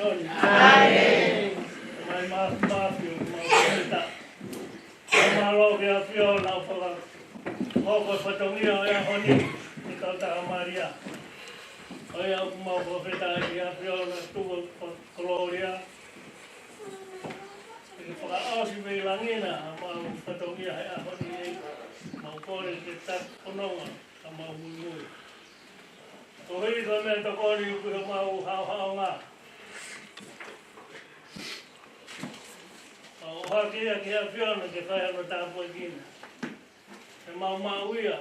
milioni. Amen. Maafio maafita. Malogia fio na pala. Hoko patongia ya honi. Kita Maria. Oya mau profeta ya fio na tuvo gloria. Para osi bilangina mau patongia ya honi. Mau kore kita kononga sama mulu. Tohi kami tokori kuda mau hau nga. Hakia kia fiona ke fai no tapo gina. E mau ia.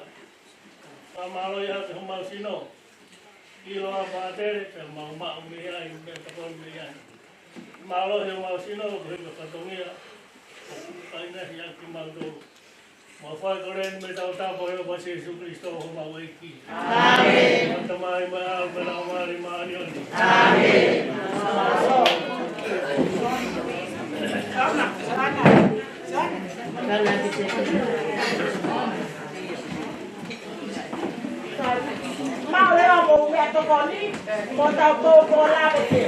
Pamalo ya ke mau sino. Ilo abatere ke mau mia i me tokori mia. Malo he mau sino ke patongia. Kaina ya ki mau do. Mafai koren me tau tapo yo pa Yesu Kristo ho mau iki. Amen. Tamai ma mari marioni. Amen. Mau leo mau beto koni, mau tau ko bola bete.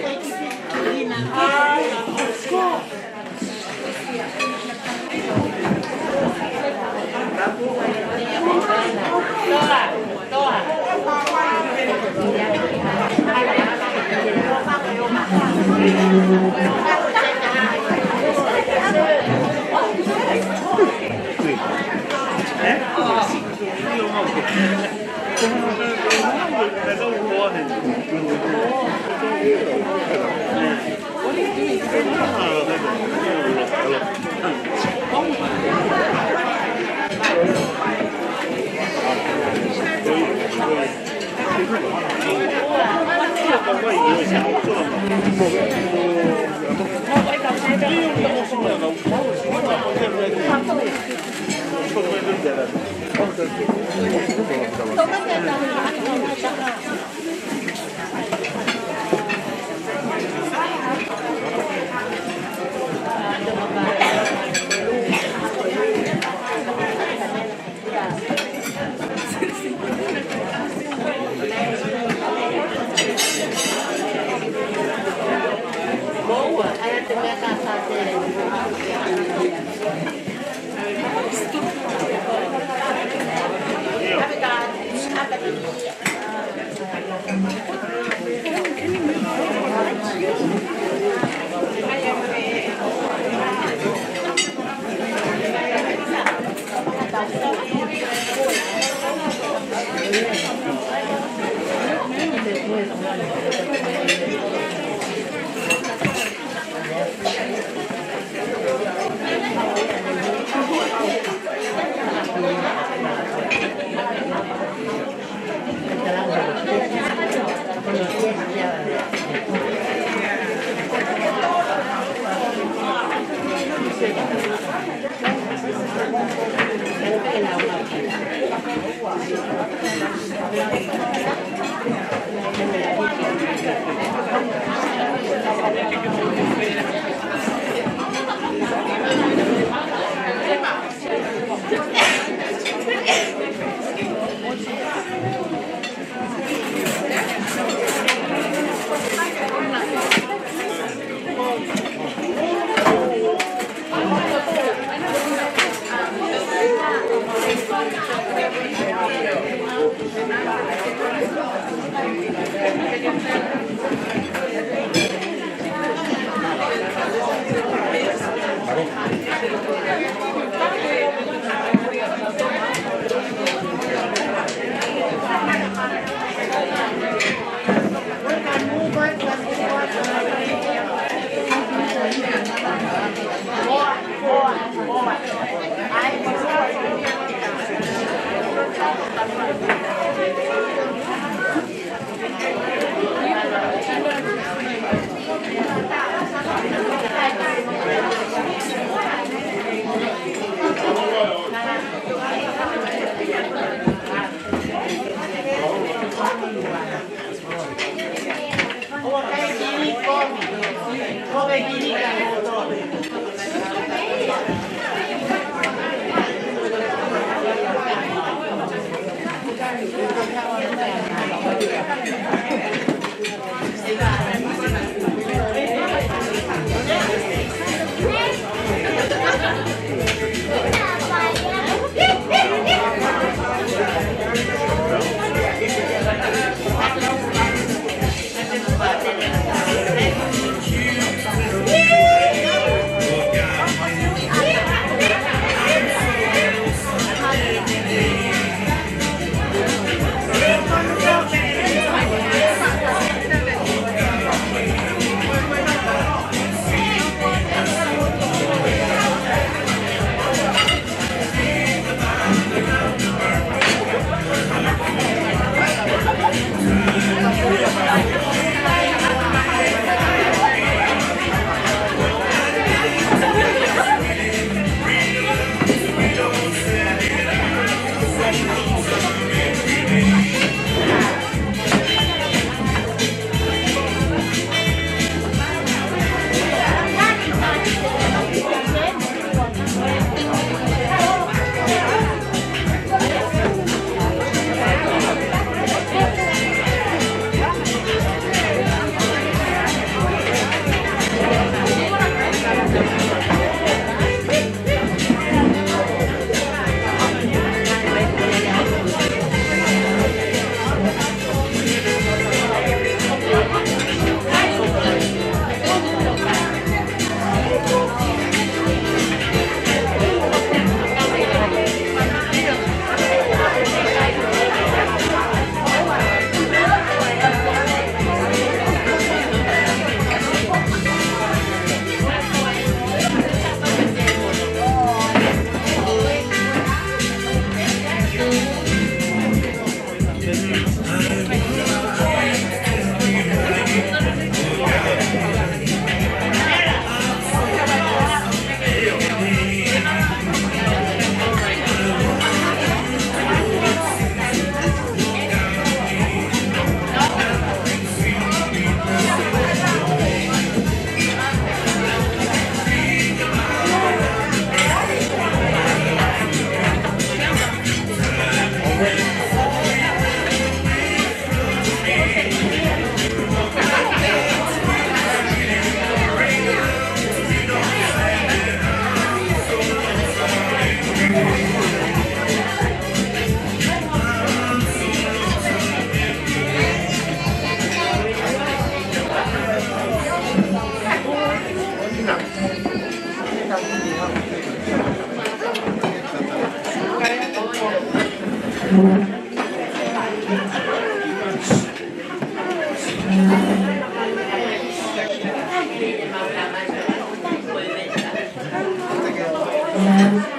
นั้น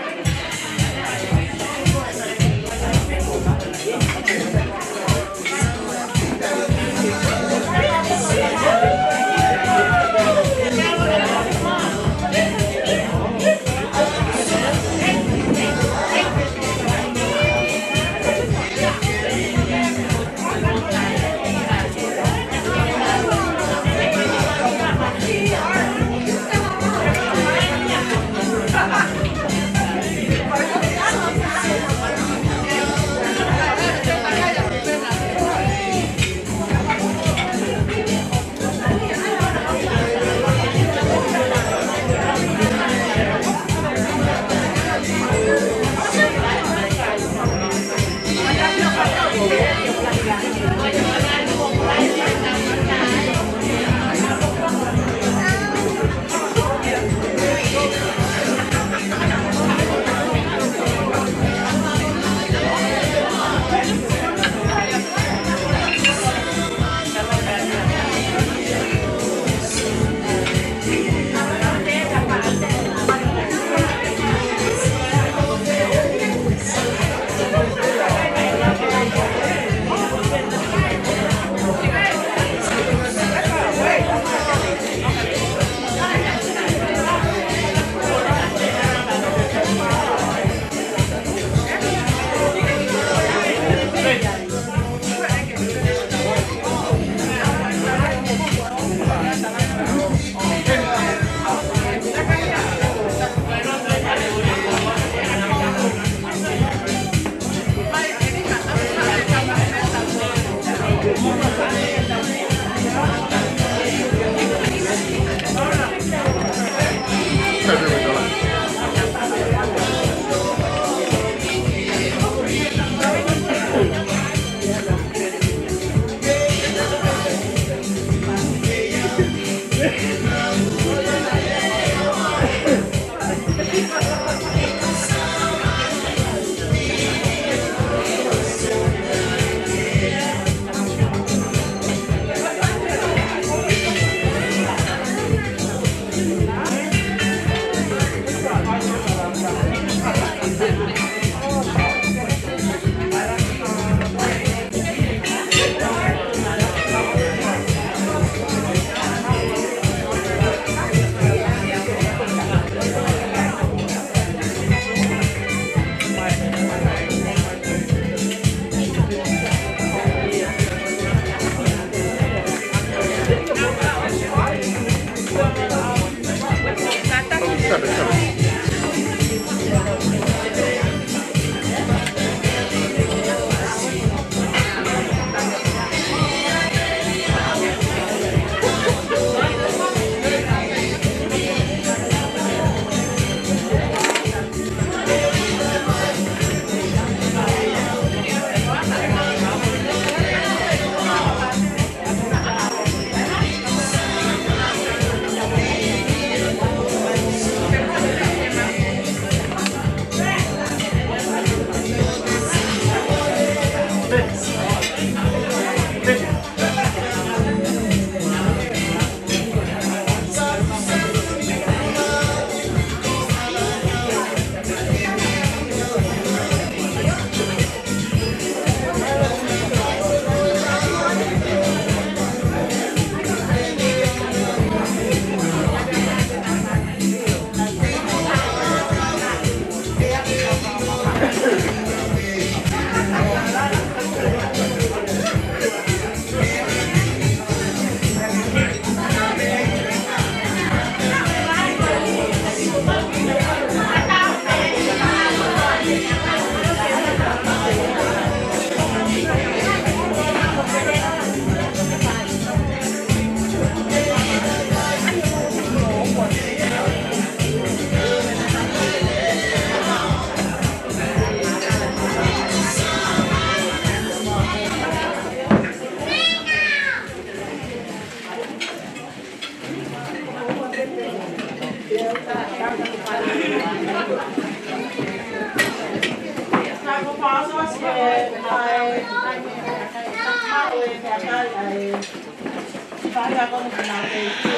saya ko mengenai itu,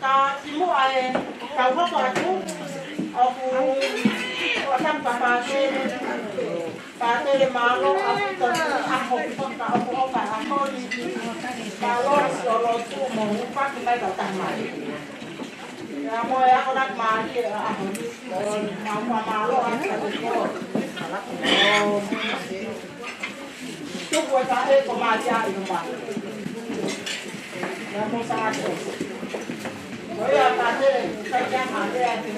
ta semua tahu apa tu, aku orang pate malo aku aku pun aku aku di malo solo tu mau pak mai datang mai ya mau aku nak mari aku mau malo aku tu buat saya pemaja itu pak ya mau sangat Tôi là bà thế này, saya hàng đây thì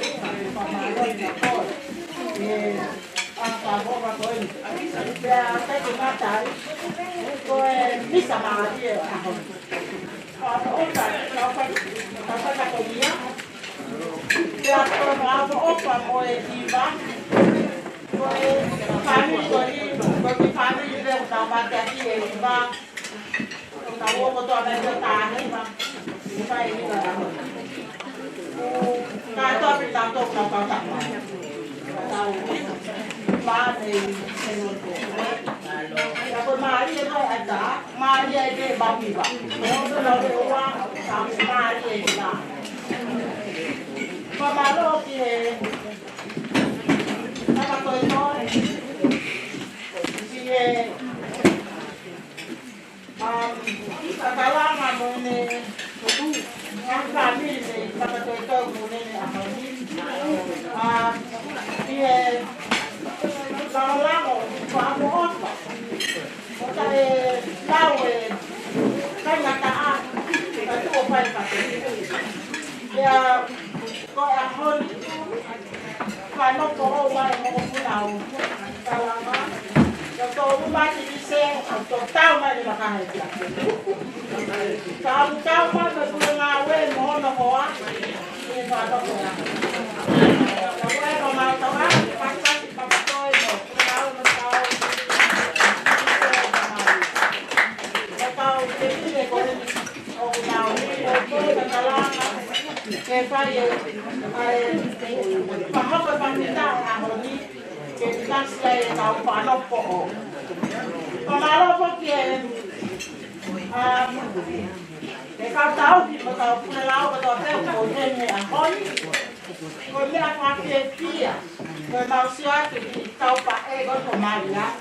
còn mà đây là thôi. Thì ăn cả bộ mà tôi, bây giờ cái gì mà trái, tôi biết sao mà đi à? Ốp phải, nó phải là cái gì á? Bây giờ tôi mà ốp vào mồi gì bán, tôi phá đi tôi đi, tôi đi phá đi về một tàu bán cái gì mà, tàu mua một tàu này cho ta hết mà, phải như vậy. Cái tôi bị làm tốt là cao tặng mà tao ba thì luôn là tôi mà đi thôi anh đã mà đi cái bao bì vậy nó để qua tao mà đi là mà nó thì tao tôi thôi thì kalau mà mình yang kami ni kata kita mungkin dia kalau lama kamu apa kita tahu kan nyata kita tu apa yang kata dia kau ahon kalau kau mau pulau kalau kalau rumah ini saya atau tahu mana makan dia Kau mana boleh ngawe mohon mohon ini ada apa? Ngawe kalau tahu pasal papa toy tahu tahu ini kalau tahu ini kalau saya paham berbanding ahli kita saya tahu panas pokok. Kalau pokok để cao táo mà tàu phun lao mà tàu theo cổ nhân này ăn khói rồi mới ăn hoa kia rồi màu xưa thì tàu bạc ấy có thổ mài lá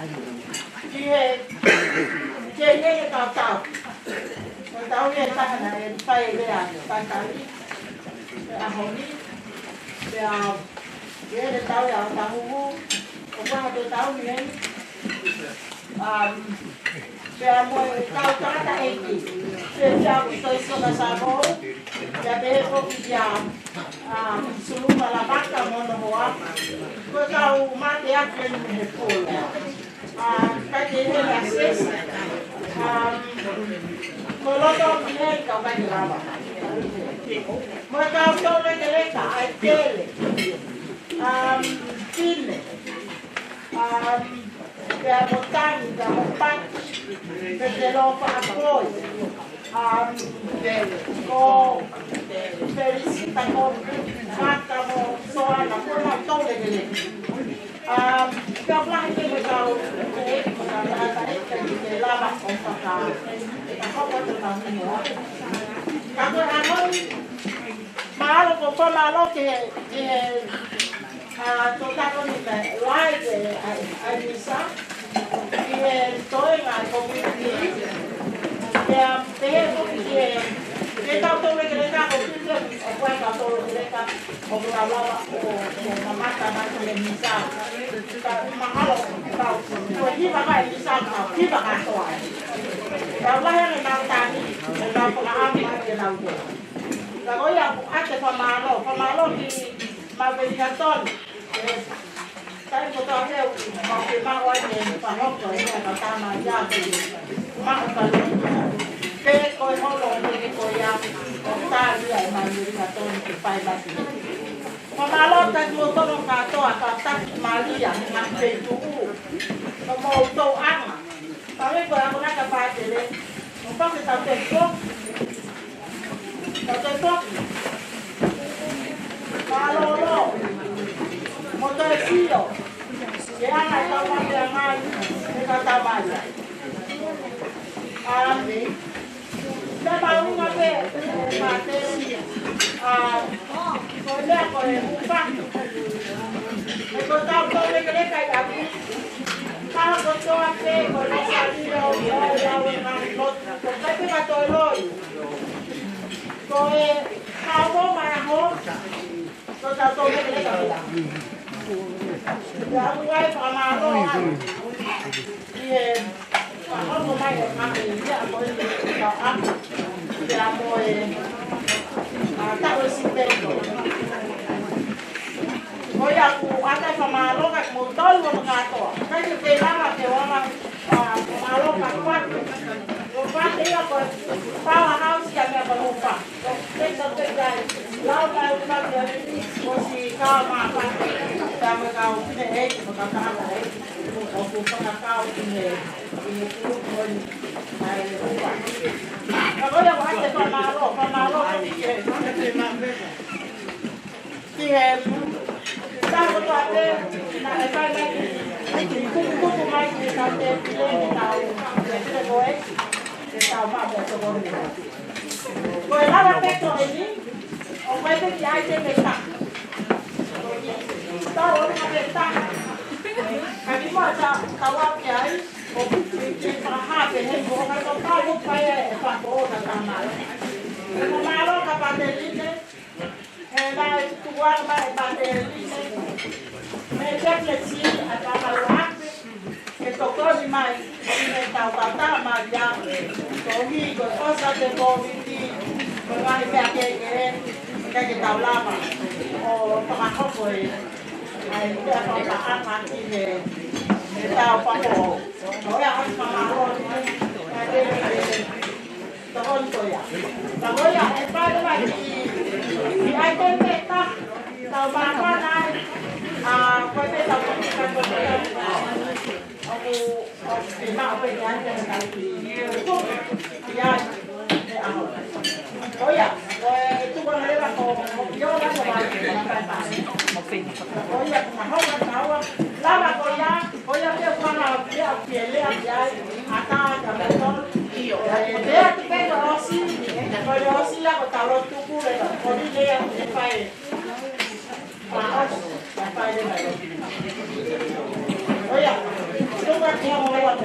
thì trên cái tàu rồi tàu hiện tại này tay đây à tay cái ăn hồng đi để tàu là tàu hú hôm qua tôi tàu như thế Kaya mo ikaw kata eki. Kaya ito iso na sabo. Kaya ko kaya sulu malabak ka mo no wa. Ko ikaw mati akin hepol. Kaya ni access. Ko loto ni ka ba ni laba. Mo ikaw to le kele ka ai kele. Kile. Kaya botan, kaya botan. Perché lo fa poi felicita con fattano sola con la tolle delle che plante che tao che lava con papà e come te fa mio quando hanno malo con malo che toccato di me live a misa tôi là công việc gì thế công việc cái tao tôi lấy cái ra công việc ở quay tao tôi lấy cái ra ông là lo mà mát ta mát lên như sao mà họ tao tôi khi mà phải như sao tao khi mà ăn tỏi tao lấy cái nào ta đi tao cũng ăn cái nào được là có nhà cũng ăn cái pha má lô thì mà về nhà tôi Saya betul saya mau mak wajib faham tu ini kata maja tu mak kalau ke koi holong ke koi yang kita dia mandi kata supaya basi. Pemalut tak mau tu kata kata mali yang nak itu, mau tu ang. Tapi kalau aku nak apa jadi, mungkin kita tengok, kalau lo motor silo. Kaya nga ito magdangan ni katamaya. Nabawi nga pe, mate, kaya ko upang Total todo que le caiga aquí. Cada cosa que con la salida o la porque va todo el hoy. Pues algo manejo. Total todo que le caiga. Ya voy para malo. Y algo más de familia, pues ya voy a estar recibiendo. Voy a jugar con malo que como todo lo gato. Casi que nada que van a malo para cuatro. Los cuatro ya pues para house ya me preocupa. Tengo que dar la otra parte pues si cada más ya me cago de hecho porque acá o con acá y club con ahí voy a jugar con malo que Tahu tu ada nak lepas lagi. Kuku mai kita pilih tahu. Kita boleh tahu apa tu boleh. Boleh lah petrol ini. Orang itu dia aje petak. Tahu orang petak. Kami macam kawat dia. Kita hati ni bukan tahu apa yang tahu tentang malu. Malu kapan ini? Nah, itu orang baik me reflexi hasta maluarte que tocó mi madre me taucata maría conmigo cosas de COVID con la idea que hablaba o trabajo pues ahí ya para aquí me estaba papo no ya es malo tonto ya pero ya es para y hay que estar trabajar quay về tàu con cái mạo về nhà thì thuốc thì ai ôi à chúng con lấy bằng một vô lá của bạn một phim ôi à mà không ăn sao lá bằng coi giá coi giá biết con nào biết học tiền lấy học giá ta cả mấy con để cái đó xí rồi đó xí là của tàu tu cu này còn đi lấy phải Apa ini lagi? Oh ya, itu kan yang mau lewat.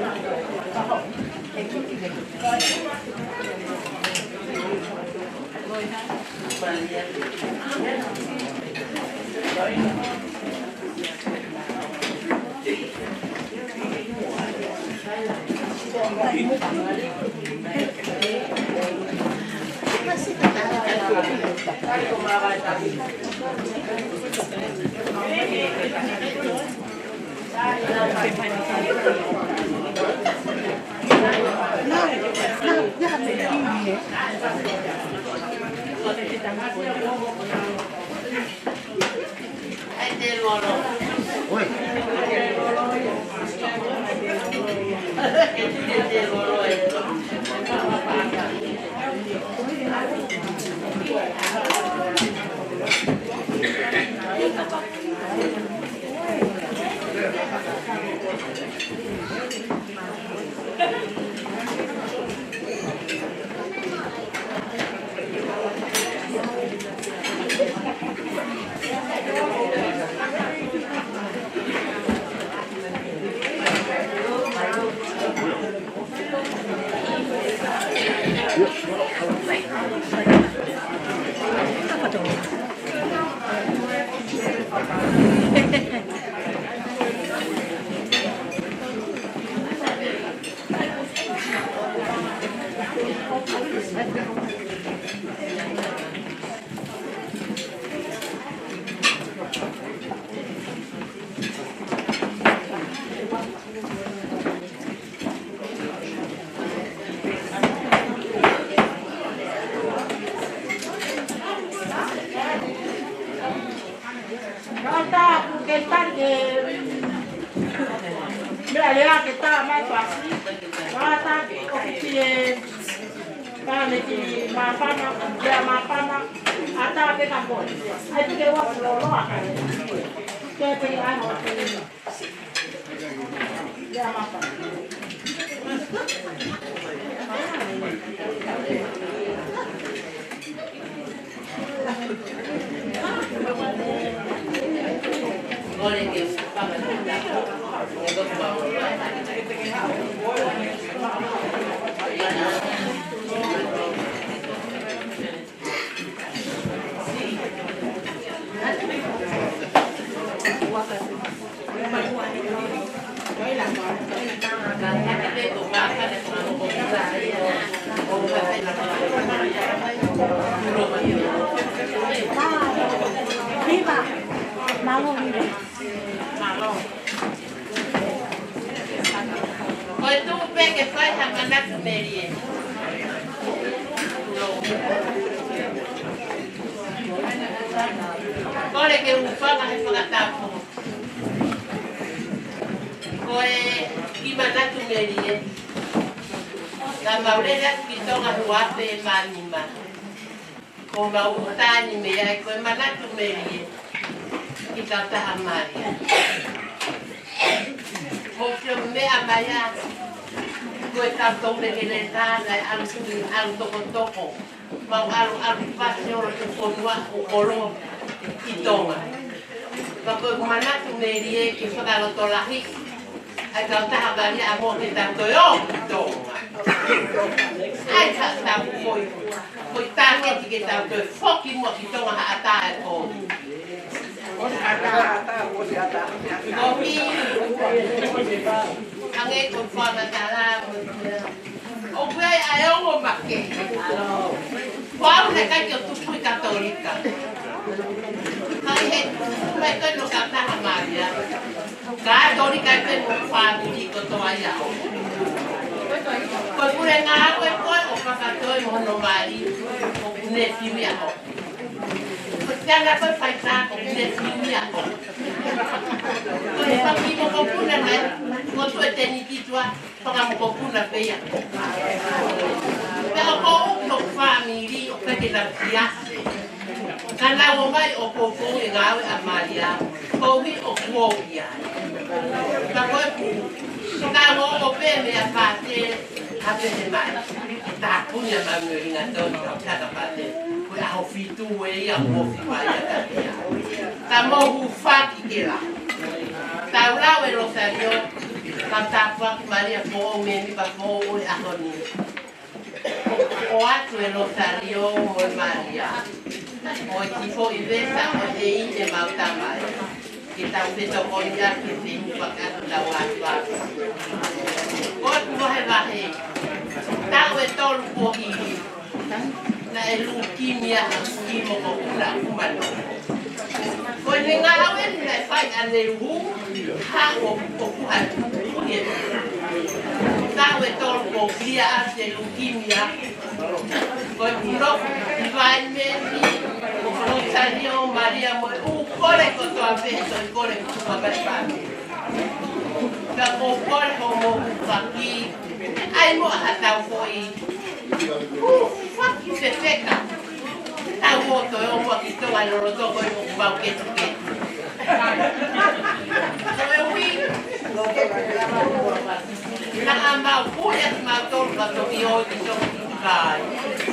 Mira, que está más fácil. Va a estar Kane ki mapana, ya mapana, ata pe kampo. Ai tu ke wa lo lo akare. Ke pe ai ho te. Ya mapana. Oleh que paga Viva! Malo vive. Hoy tú ves que fue a mandar tu merie. Oleh que un paga es para tapo. Hoy y mandar tu merie. La maulera que toca ruate manima. Como utani me hay que mandar tu merie. Y canta a María. Porque me amaya. Pues tanto de que le da al toco. Mau al paseo con o color y toma. Porque mana tu merie que fue a lo tolahi. Ai canta a María amor que tanto yo toma. Ai canta foi tarde que tanto foki mo que toma a ta o. Kopi, ang ikon po na tala. O kaya ayaw mo maki. Wow, na kayo tupoy katolika. Kahit may kano kanta na Maria. Katolika ito yung family ko to ayaw. Kung muna nga ako po, o pakatoy mo no Mari, o nephew ako. Jangan berfaedah dengan dunia. Kalau pagi mau kompunan kan, mau tuh teknik itu orang mau kompunan bayar. Kalau kau untuk family, oke kita biasa. Karena orang itu opung yang gawe amalia, kau ini opung ya. Kalau opung yang pasti habis demai, tak punya mengingat tu tak pasti. Ako fitu we ya mo fipaya tatia. Tamo ufaki kila. Taula we rosario. Kantapa Maria po memi pa po we ahoni. O atu we rosario mo Maria. O tifo ibesa o ei e mautamai. Kita ubeto konya kiti upakato dawatwa. Kot mo hebahe. Tawe tolu po hili. Na elukimia kimo ko una kumano. Ko ni ngalawe ni fai ane hu ha ko kuhan. Tawe tol ko bia ate elukimia. Ko no vai meni ko Rosario Maria mo kore ko to abeto kore ko babasa. Ka ko kore ko mo paki. Ai mo hata foi. Fuck se seca. Tá morto, eu vou aqui estou aí no toco e vou para o que tu quer. Eu vi. Na amba punya mator para o bio de toco vai.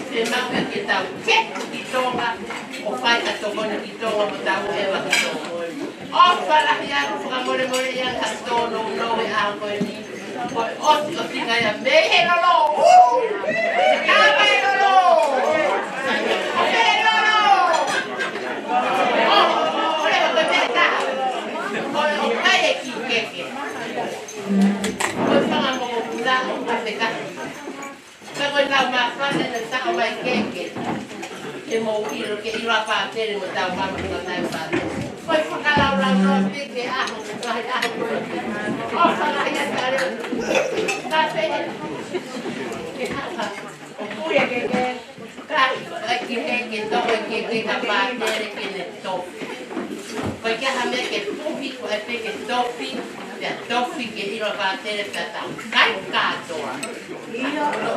Se não é que tá o que tu toca, o pai tá tocando que toca, botar o eva que toca. Ó, para já para more já gastou no é algo aí. Otti ngai me lolo. Kame lolo. Me lolo. Oh, ore ko teta. O kai ki keke. Ko sanga mo kula o teka. Ka ko na ma fa na sa o mai keke. E mo iro ke ira pa tere mo ta ma ko na pa. Foi fakala ora no pike a ho ka oh sana ya tare ka pe opuya ke ka que to que ka pa tere que ne to porque a me que tupi ko e pe que topi ya topi que iro pa tere ta kai ka to iro to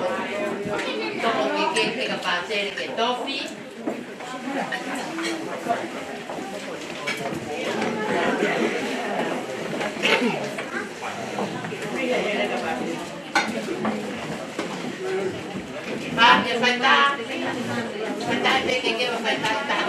que ka pa tere que topi Ba, ya falta. Falta que va a faltar.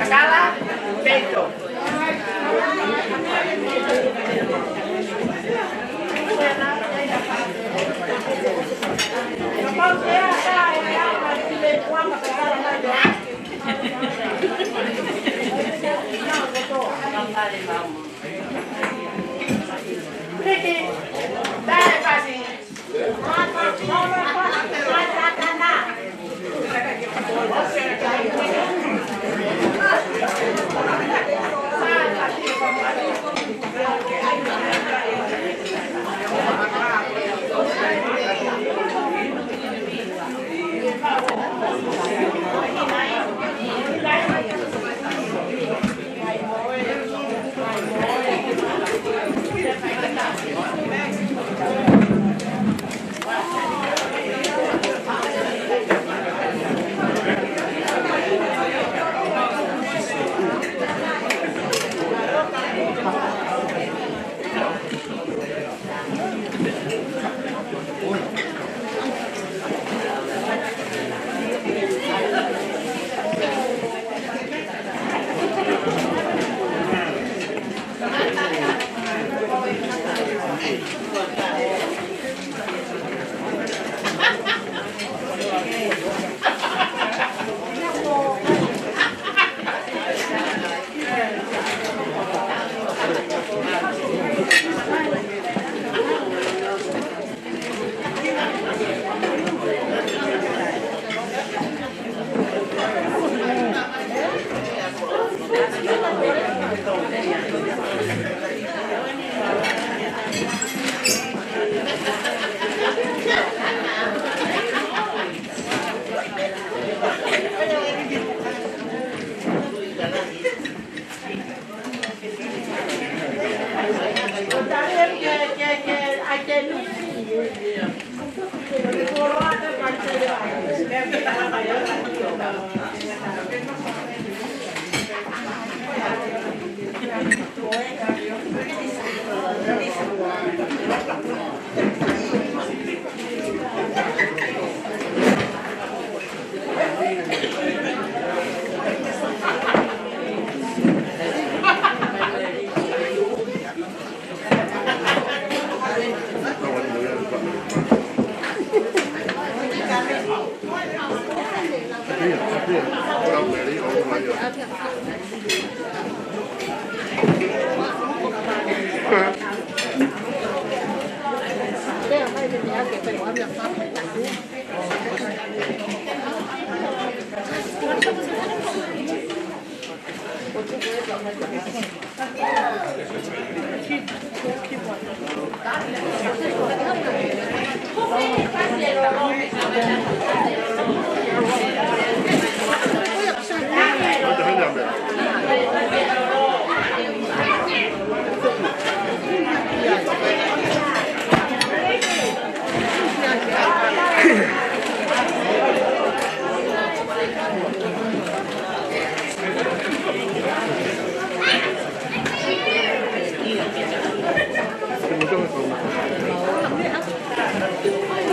Acala, peito.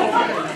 Thank you.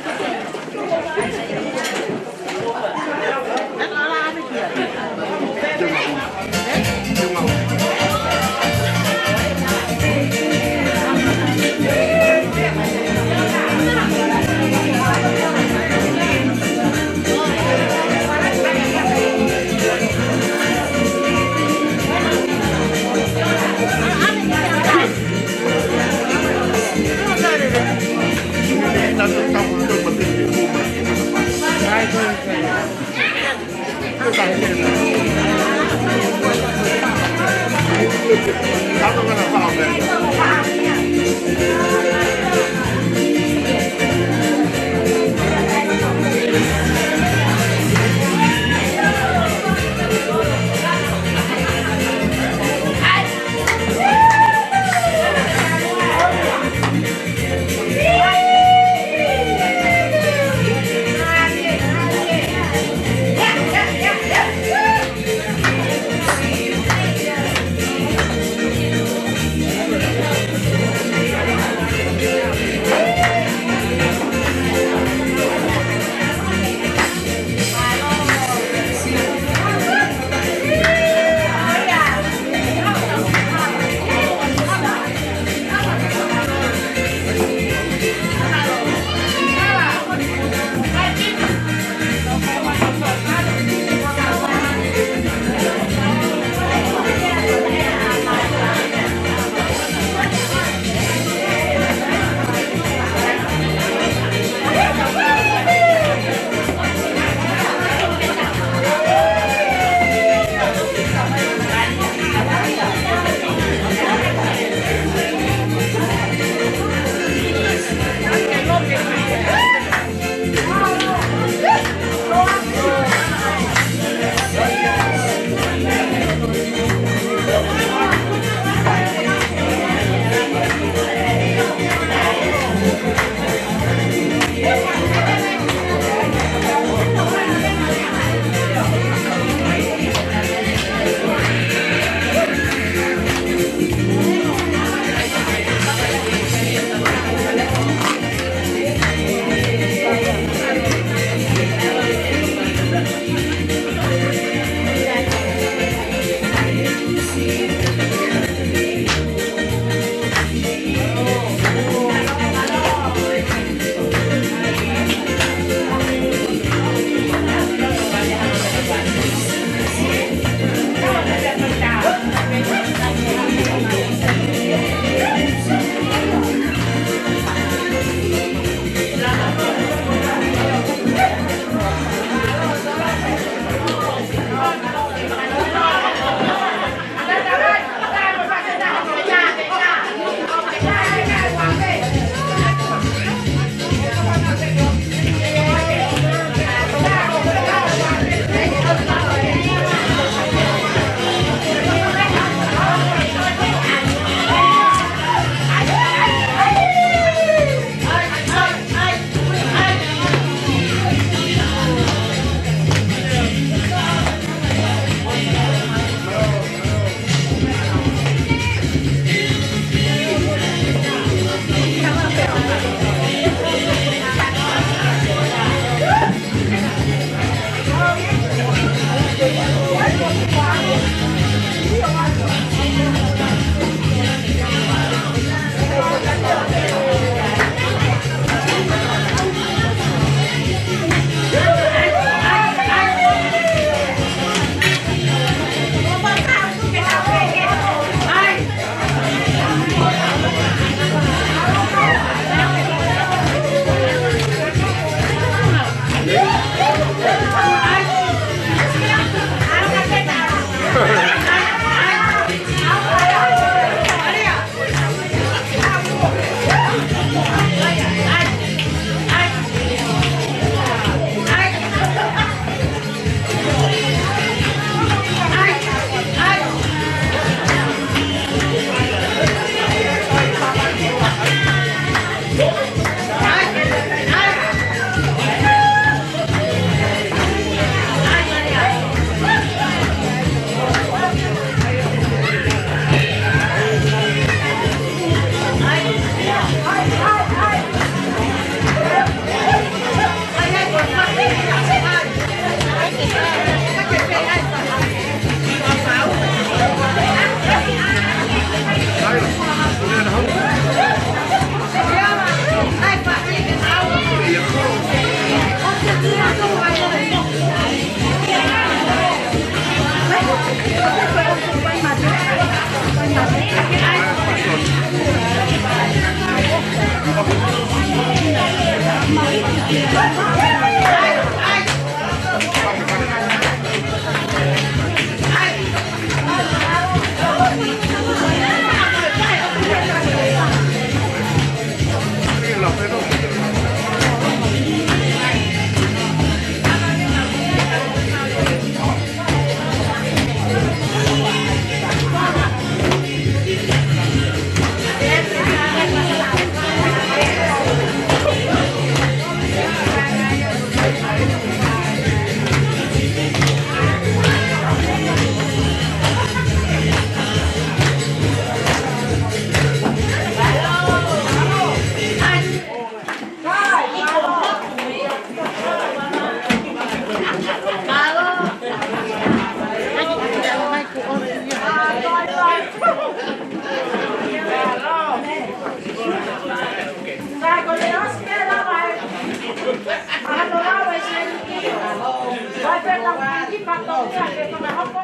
katongnya ke kena apa?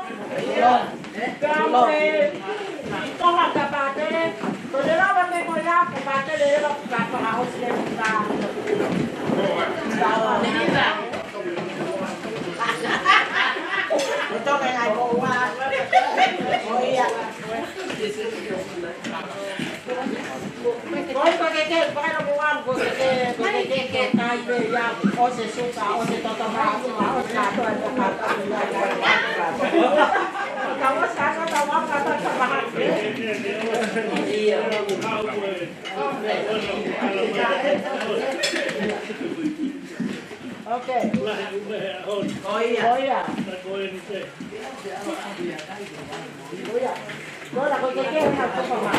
Kamu kau nak dapat deh. Kau dah dapat deh kau dah dapat deh lo dapat harus deh kita. Betul kan ai bawa. Oh iya. Kau pakai pakai lo bawa kau pakai kai be ya. Oh sesuka, oh sesuka baru, oh satu ada kata. Kamu sekarang tahu apa kata kata. Iya. Oke. Oh iya. Oh iya. Oh iya. Đó là con cái nào không phải mà.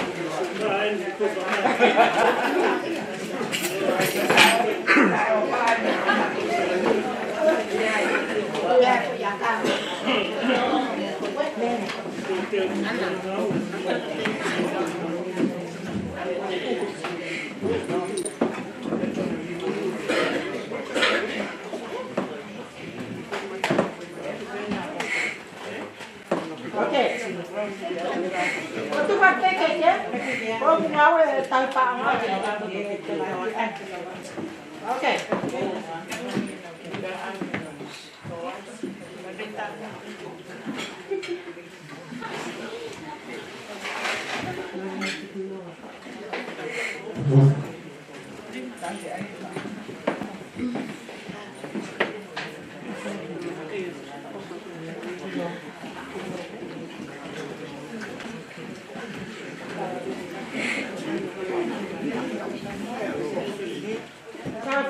Itu pakai kayaknya, kalau mau tanpa oke.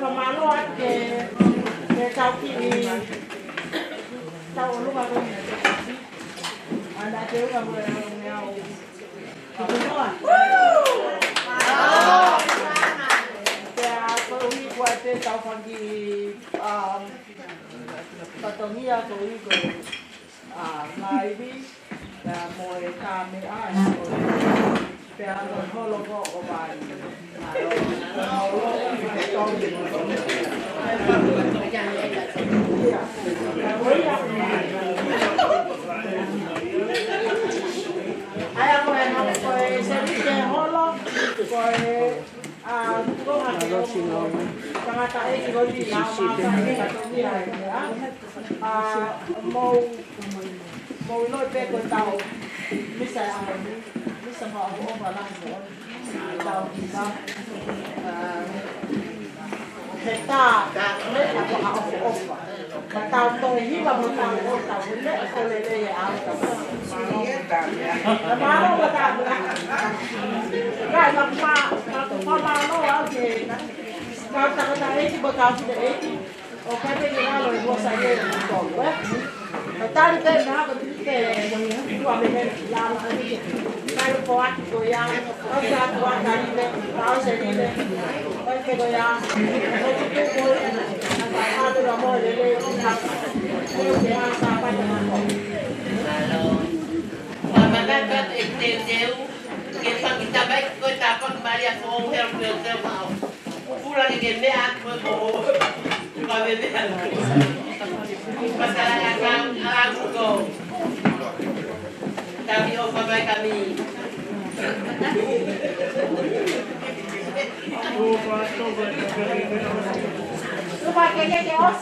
Pemaluan ke tahu kini tahu lu apa ni ada cewek yang mau pemaluan ya kalau ini buat tahu pagi katanya kalau itu maybe ya mau kami Pero no lo puedo comer. Hay bueno, pues se dice holo, pues mau lôi về con tàu mới xài bisa mau aku obalan tau bisa kita ini aku oba tau tuh ini baru tahu ini kalau dia ya aku mau betul ya mak mau oke kata ini bakal sudah ini oke begini lo ibu saya itu tadi kan nak itu ambil yang ini kalau buat goyang, kalau buat dari itu, kalau sendiri, kalau goyang, itu pun ada ramai jadi itu jangan sampai dengan Kalau makan jauh, kita baik kita kembali aku help mau. Pulang lagi meat mau bebe. Masalah aku go. Kami baik kami. Lupa kayaknya chaos.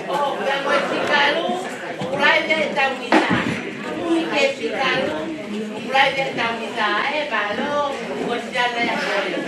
Oh, yang mau cikalu, mulai dari tahun kita. Mulai cikalu, mulai dari tahun kita. Kalau buat jalan yang boleh.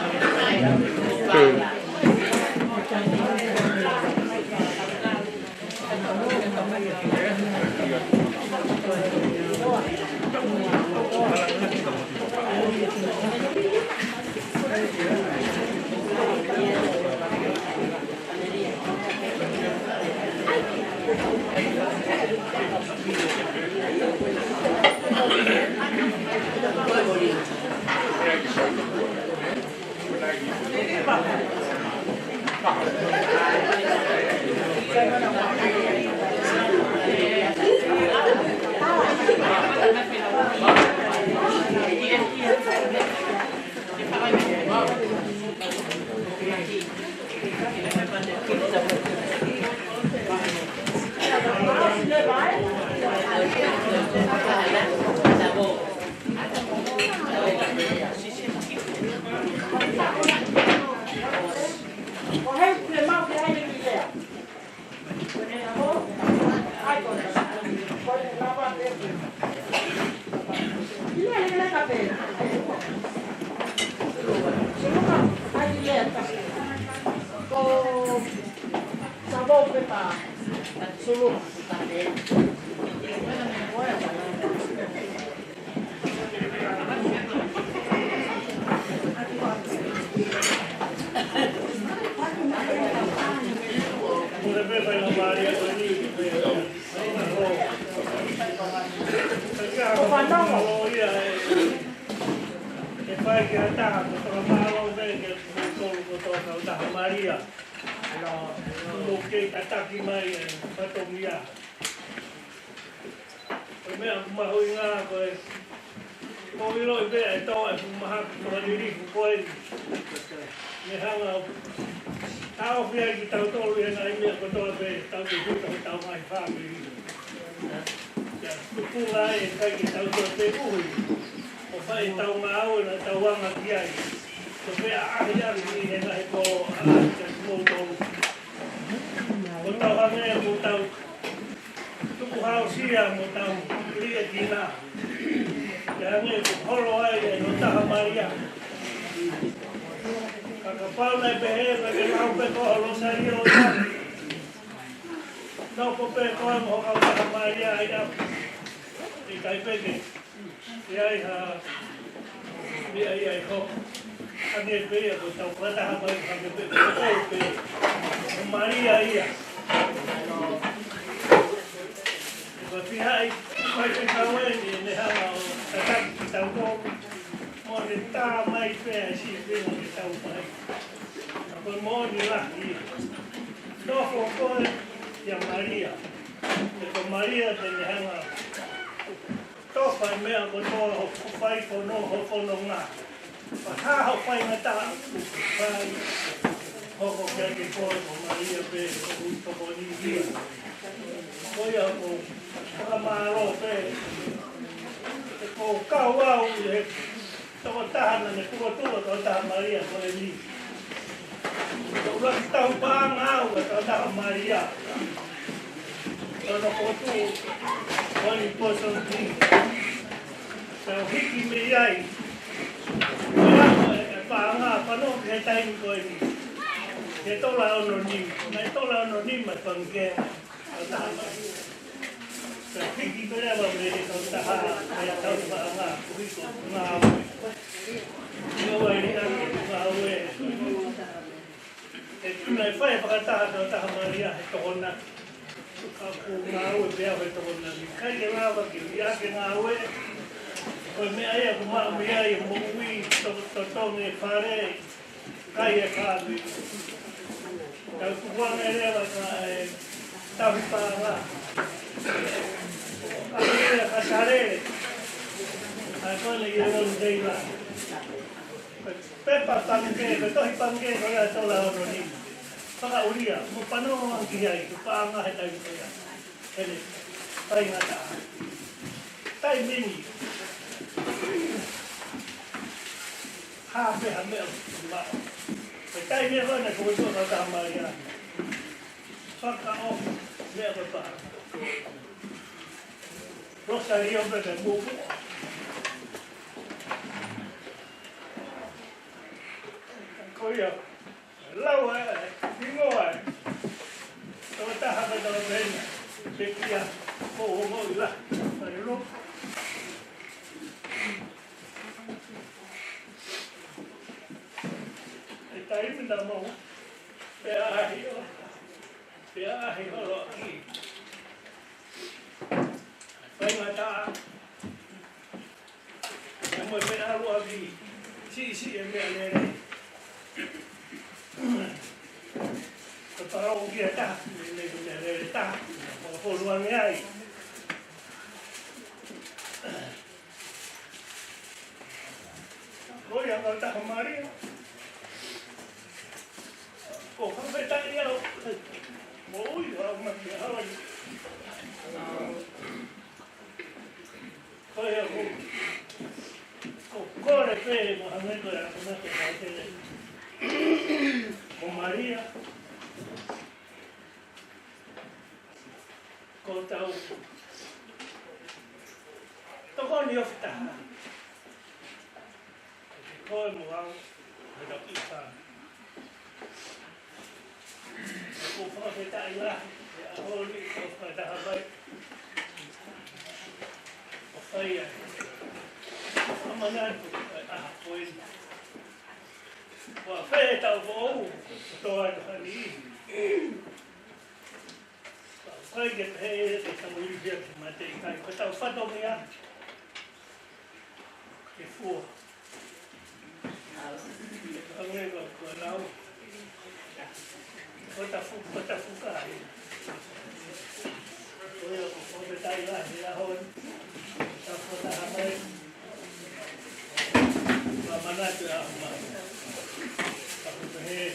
cổ không phải tay đâu mỗi mà hơi thôi là cô này về mà không biết rồi không biết cái gì này cô Maria cô tao tao có nhiều phức tạp coi một ông người đọc ít hơn cô phải tại ra hồi đi cô phải ta hơi phải mà nên quên và phê tàu vỗ tôi là đi phải get hay để tao đi việc mà thì cái tao phát động nha cái phù ông ấy gọi của lâu có ta phụ cả tôi là có cái tay lại thì là hơn ta có ta làm đây và mà nói từ mà ta cũng hết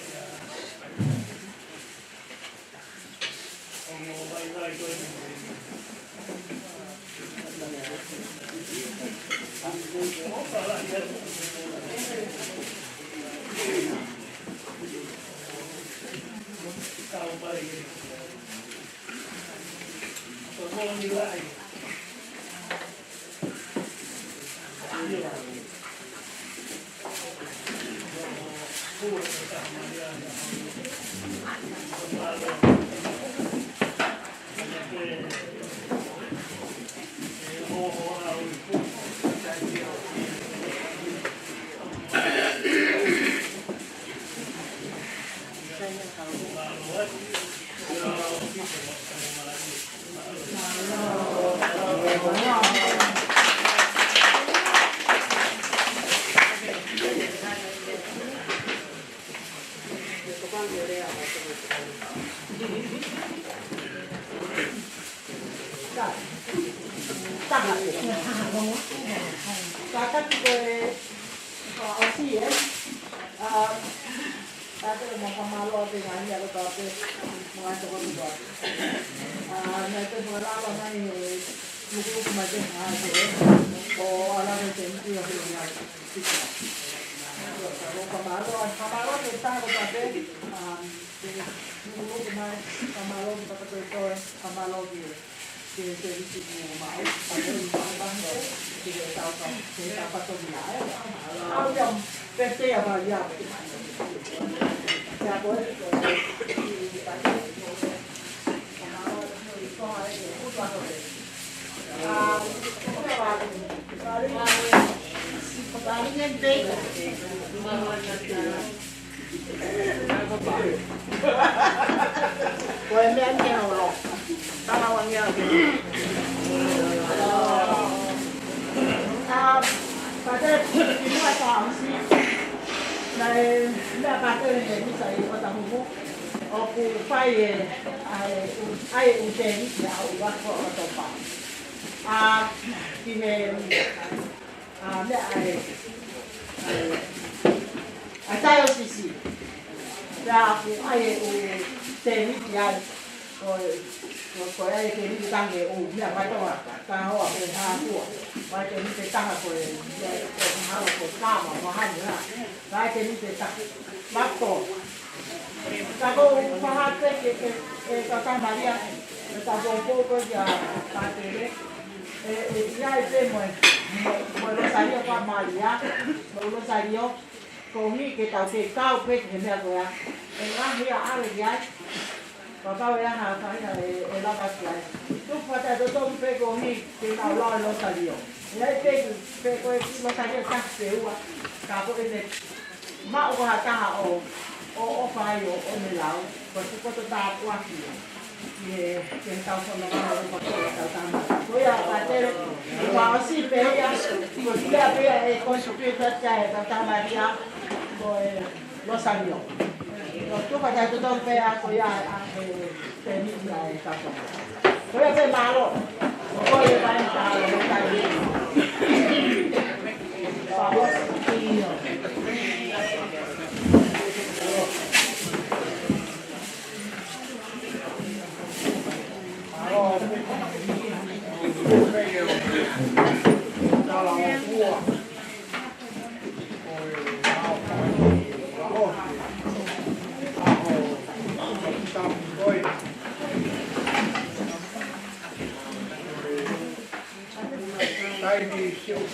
ông ngồi vai tôi cao bay tôi ngon như vậy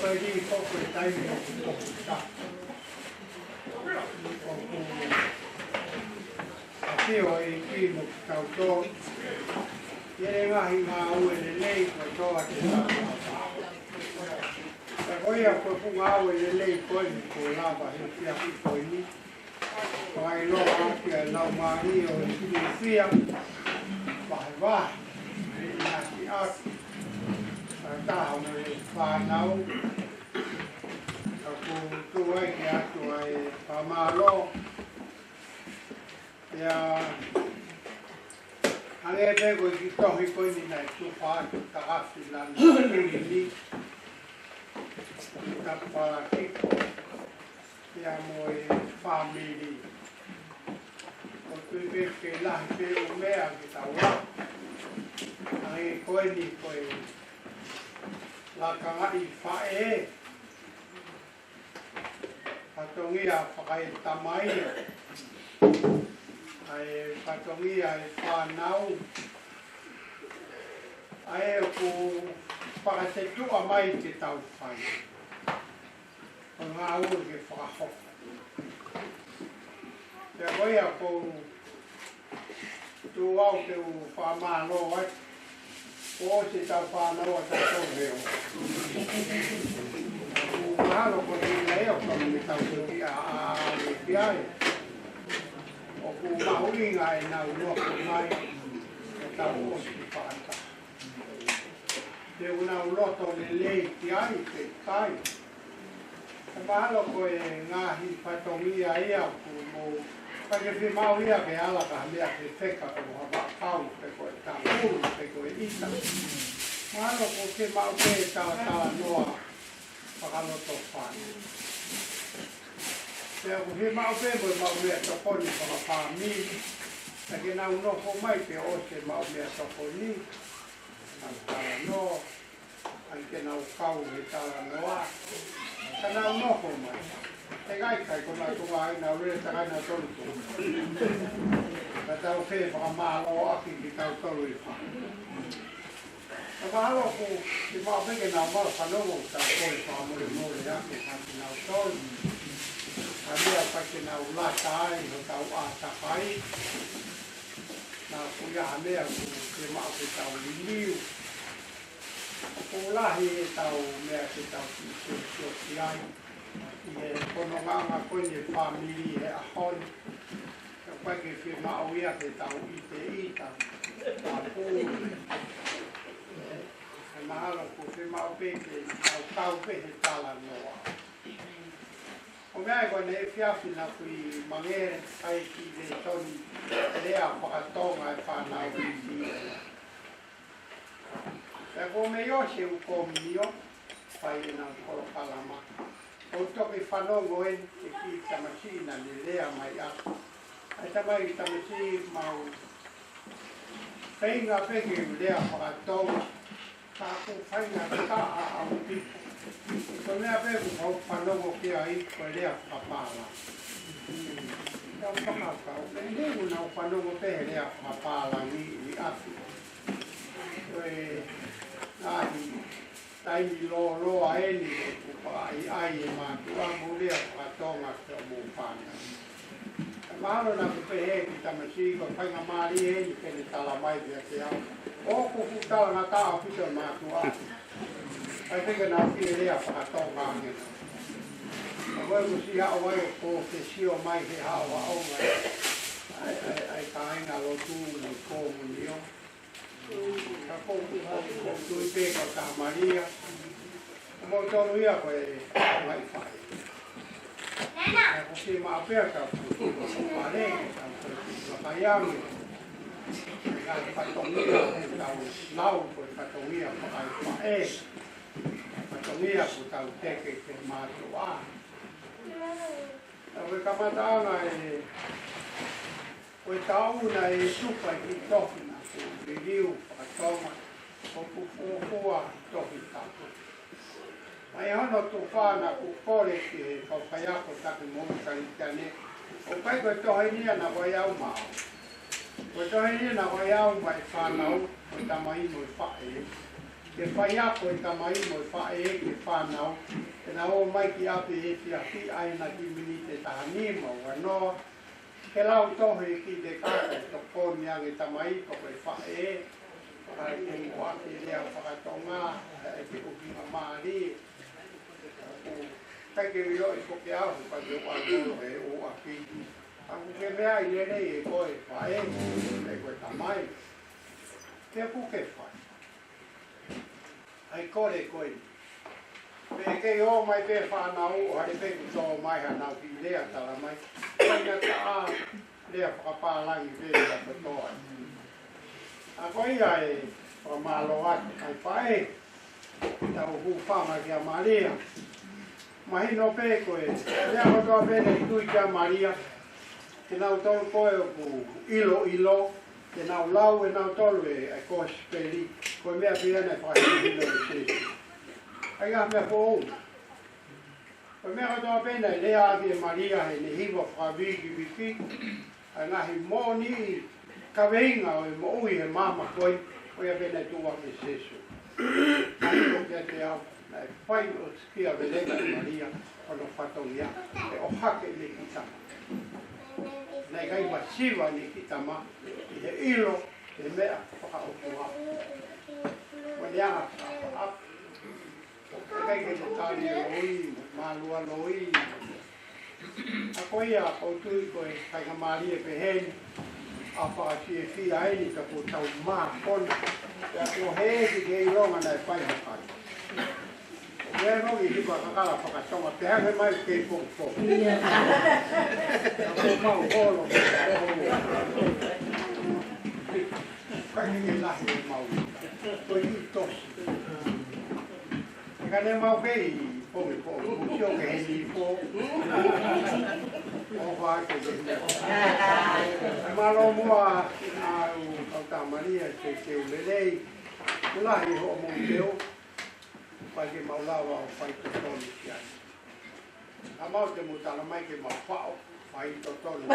ไปดีก็ไปใจมีตกจับที่ว่าที่มุกเก่าโตยังไงมาเอาเล่ก็โตที่ตาแต่ก็อยากไปพูดเอาเล่ก็มีโคลาบะเฮียที่คนนี้ไปโลกอาเซียนเรามาที่โอที่เซียบ่ายว่านาที่อาตาเอาเลยฟาเนากูตัวไอ้แกตัวไอ้ปามาโลยาอันนี้เป็นคนที่ต้องให้คนนี้ในตัวฟ้าตัวตาสิลันนี่กับปาที่ยามวยฟามิลีคนที่เป็นหลานเป็นอุเมะกิตาวะอันนี้คนนี้คนลากางอีฟ้าpatongia pakai tamai ai patongia ai panau ai ku pakai setu amai te tau fai ngau ke faho te voia ko tu au ke u fama lo ai o se tau fama lo ta to veo mahalo ko ni leo ko ni tau ki a piai o ku mauli ngai na no ko mai tau o si pata te una uloto le lei piai te kai mahalo ko e ngahi patomi ai a ku mo pa ke fi mauli a ke ala ka mea ke teka ko ha pau pe ko ta u pe ko ita mahalo ko ke mau ke ta noa pakalo to fan. Saya boleh mau lihat toko ni pakapa mi. Lagi nak uno komai ke ose mau lihat toko ni. Antara no, angke nak kau antara noa. Karena uno komai. Tegai kai komai komai nak lihat tegai nak tolu. Kata oke pakama lo aki kita tolu ikan. Kalau aku di mana pergi nama kalau tak boleh kamu boleh ya kita nak tahu. Kami apa kita ulah cai atau apa cai. Nak punya ane aku di mana kita liu. Ulah ini tahu mereka kita sosial. Ia konon aku ni family ahon. Pergi di mana awak kita tahu ite. Aku mahalo ko se mau peke au kau peke tala noa. O mea ko ne fiafi na kui mange ai ki de toni lea whakatonga e whanau ki. E ko me yo se u ko mio pai e na koro kalama. O toki whanongo e ki tamasina ni lea mai ako. Ai tamai tamasi mau whainga peke lea whakatonga. Aku fanya kita awal Soalnya apa yang kau pandang okey ai kau dia apa lah. Kau apa kau? Ini guna pandang okey dia apa lah ni api. Ai tai lo ai ni ai mah boleh apa tong atau bukan. Malo na kita masih kau fanya mari ni kena talamai dia siapa. Oh, kukuta na tao pito matua. Ay teka na pili apa atong kami. Ako ko siya away ko kesio mai he hawa o mai. Ay kain na lotu no ko munio. Ako ko tuipe ko ta Maria. Mo tolu ia ko mai fai. Nana. Ako si maaperta ko pare ko kayami. Patongia tau lau ko patongia pakai pae patongia ko tau teke te matua tau kamata ai ko tau na e supa ki tofina ko viu patoma ko pufua tofita ai hono tu fana ko kore ki ko paya ko taki mo karitane o pai ko to hainia na ko yau ma. Betul ini nak wayang baik fanau, kita main berfak. ke whai ako e tamai mo e whae e ke whanau, e na o mai ki api e si a ki aina ki mini te tahani mo wanoa, ke lau tohe ki te kako to koni ange tamai ko e whae e, ai ke waki lea whakatonga, e ke uki ma maari, kai ke rio e ko ke ahu, pa ke wano e o aki, aku ke mea i lere e koe whae, e koe tamai, ke ku ke whae. Ai kore koe. Pe ke o mai pe whanau, hai pe ku tō mai hanau ki lea tala mai. Kaina ta a lea whakapālangi pe ka patoa. A koe ai whamalo atu ai whae. Tau hu whama ki a Maria. Mahino pe koe. Lea hotoa pene i tui ki a Maria. Ke nau tolu koe o ku ilo. Ke nau lau e nau tolu e koe speli. Koe mea pia ne whakahino e se. Ai ngā mea pou. Koe mea katoa pena e lea ati e Maria he ne hiwa whakawiki wiki. Ai ngahi mōni ka weinga o e moui he mama koe. Koe a pena e tua ke sesu. Ai o kia te au. Nai whai o skia velega e Maria. Ono whatongia. E o hake ne kitama. Nai kai wasiwa ne kitama. I he ilo. E mea whakaokua. Waleanga whakaap. E kai ke te tāri e loi, mālua loi. A koe a kautui koe kaika maari e peheni. A whakasi e whia eni ka ko tau maa kona. E a ko heeki ke ilonga nei whai hakai. Ea nongi hipa kakala whakatonga. Te hange mai ke koko. A ko mau holo. Kai ke lahi e mau. Koe i tosi. Ka ne mau kei pome po, musio ke he ni po. O wha ke te. E malo mua a u kauta Maria te te ulelei. Ulahi ho mo teo. Pai ke maulawa o whai to tonu ki ai. A mau te mutala mai ke mau whao whai to tonu. A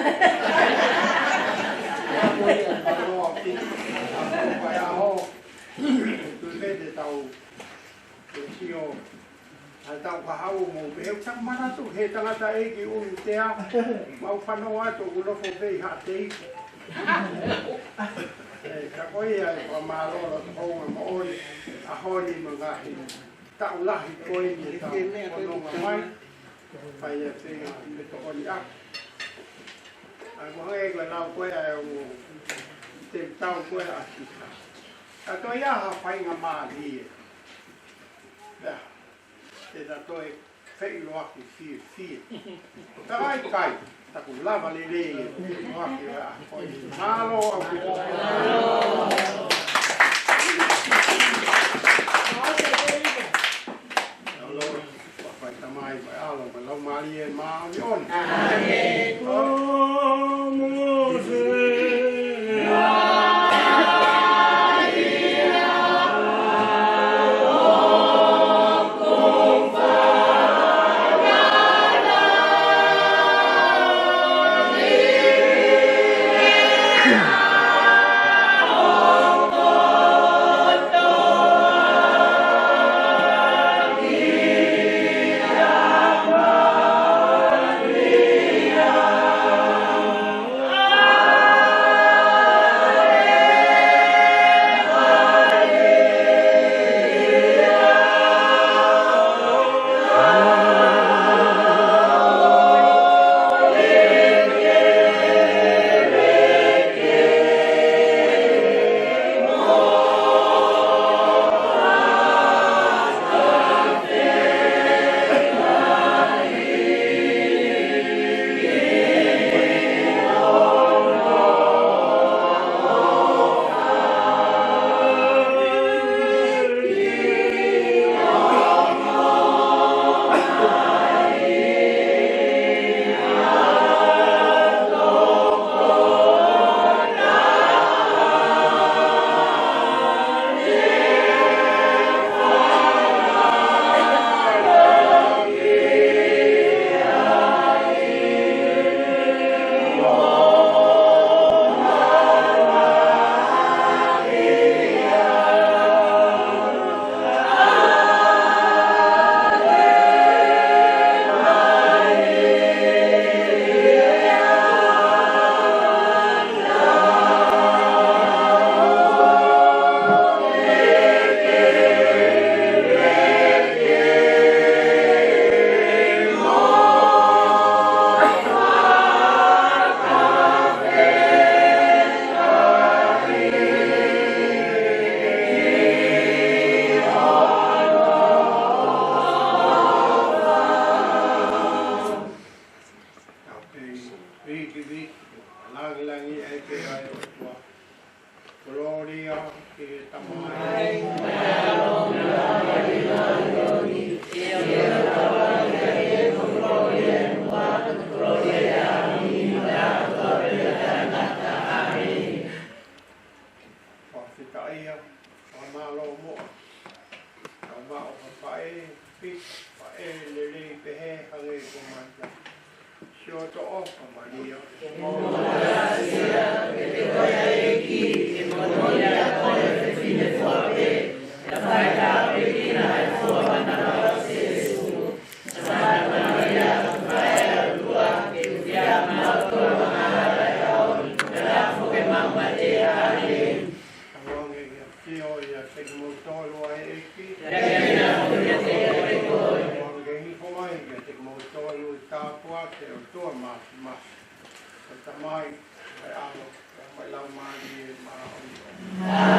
loa ki. A whai aho. Tu vede tau tio ai tau ka hau mo e tau mana tu he tangata e ki unu tea mau whanau atu ulofo pei ha tei ka koe ai pa marora tohonga ma oi a honi ma ngahi tau lahi koe ni tau whanonga mai pai e whenga me tohoni aku ai mo hei koe nau koe ai o te tau koe a tika a toi aha whainga maa hie te da toi whei loaki fie. Ta ai kai, taku lava le le loaki a koi. Halo au ki Halo, whai tamai mai alo, mai lau maari e maa ni on. Amen. O Mose. Dio. Mai, ai alo, mai lau mai, mai lau.